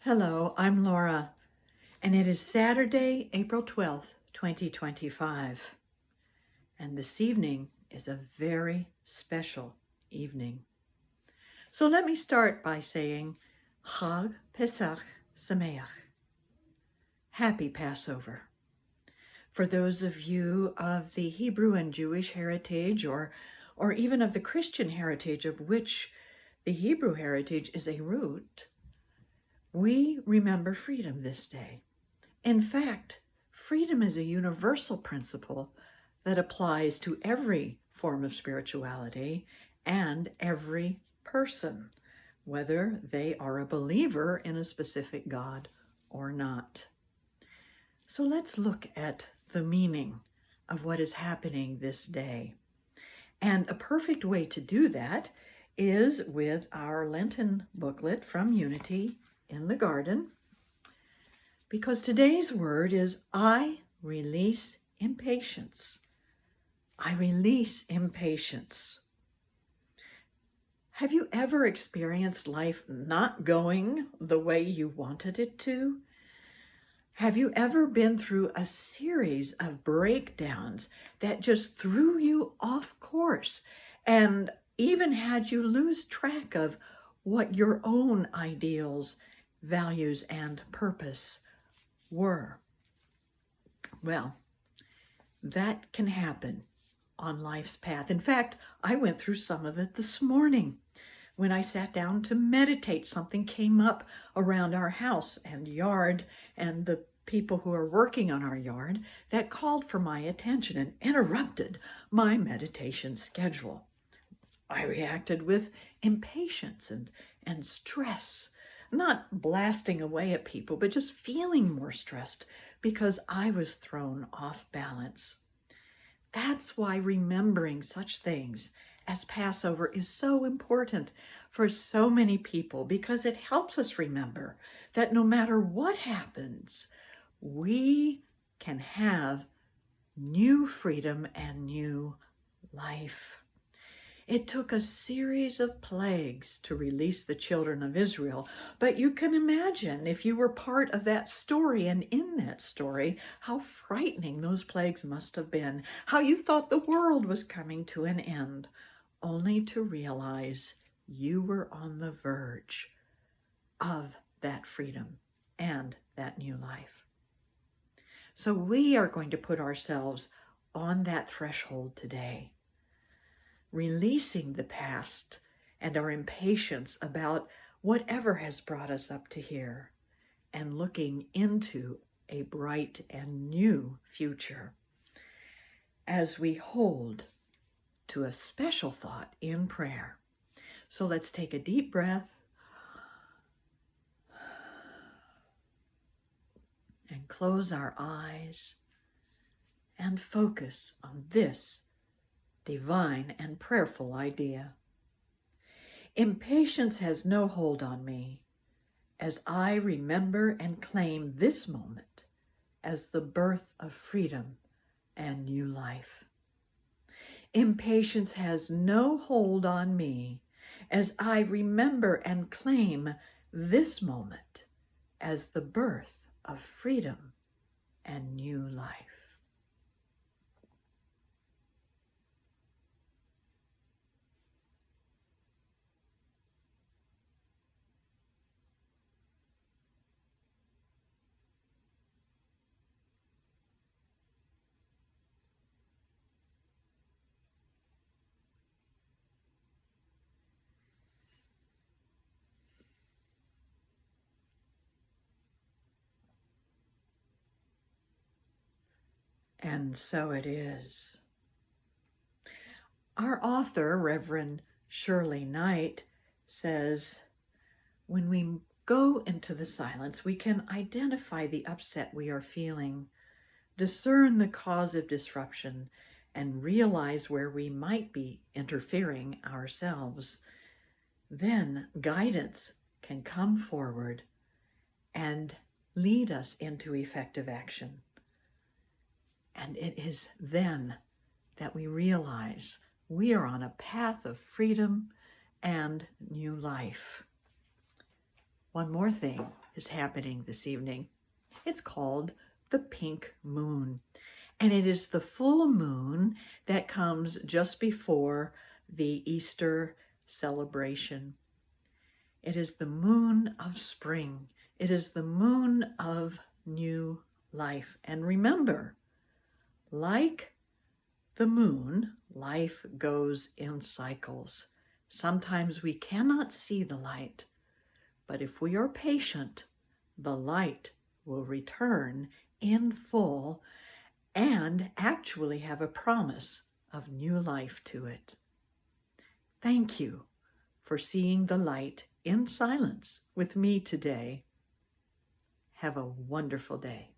Hello, I'm Laura, and it is Saturday, April 12th, 2025. And this evening is a very special evening. So let me start by saying Chag Pesach Sameach. Happy Passover. For those of you of the Hebrew and Jewish heritage, or even of the Christian heritage, of which the Hebrew heritage is a root, we remember freedom this day. In fact, freedom is a universal principle that applies to every form of spirituality and every person, whether they are a believer in a specific God or not. So let's look at the meaning of what is happening this day. And a perfect way to do that is with our Lenten booklet from Unity in the Garden, because today's word is I release impatience. I release impatience. Have you ever experienced life not going the way you wanted it to? Have you ever been through a series of breakdowns that just threw you off course and even had you lose track of what your own ideals, values, and purpose were? Well, that can happen on life's path. In fact, I went through some of it this morning. When I sat down to meditate, something came up around our house and yard and the people who are working on our yard that called for my attention and interrupted my meditation schedule. I reacted with impatience and stress, not blasting away at people, but just feeling more stressed because I was thrown off balance. That's why remembering such things as Passover is so important for so many people, because it helps us remember that no matter what happens, we can have new freedom and new life. It took a series of plagues to release the children of Israel, but you can imagine, if you were part of that story and in that story, how frightening those plagues must have been, how you thought the world was coming to an end, only to realize you were on the verge of that freedom and that new life. So we are going to put ourselves on that threshold today, releasing the past and our impatience about whatever has brought us up to here, and looking into a bright and new future as we hold to a special thought in prayer. So let's take a deep breath and close our eyes and focus on this divine and prayerful idea. Impatience has no hold on me as I remember and claim this moment as the birth of freedom and new life. Impatience has no hold on me as I remember and claim this moment as the birth of freedom and new life. And so it is. Our author, Reverend Shirley Knight, says, when we go into the silence, we can identify the upset we are feeling, discern the cause of disruption, and realize where we might be interfering ourselves. Then guidance can come forward and lead us into effective action. And it is then that we realize we are on a path of freedom and new life. One more thing is happening this evening. It's called the pink moon, and it is the full moon that comes just before the Easter celebration. It is the moon of spring. It is the moon of new life. And remember, like the moon, life goes in cycles. Sometimes we cannot see the light, but if we are patient, the light will return in full and actually have a promise of new life to it. Thank you for seeing the light in silence with me today. Have a wonderful day.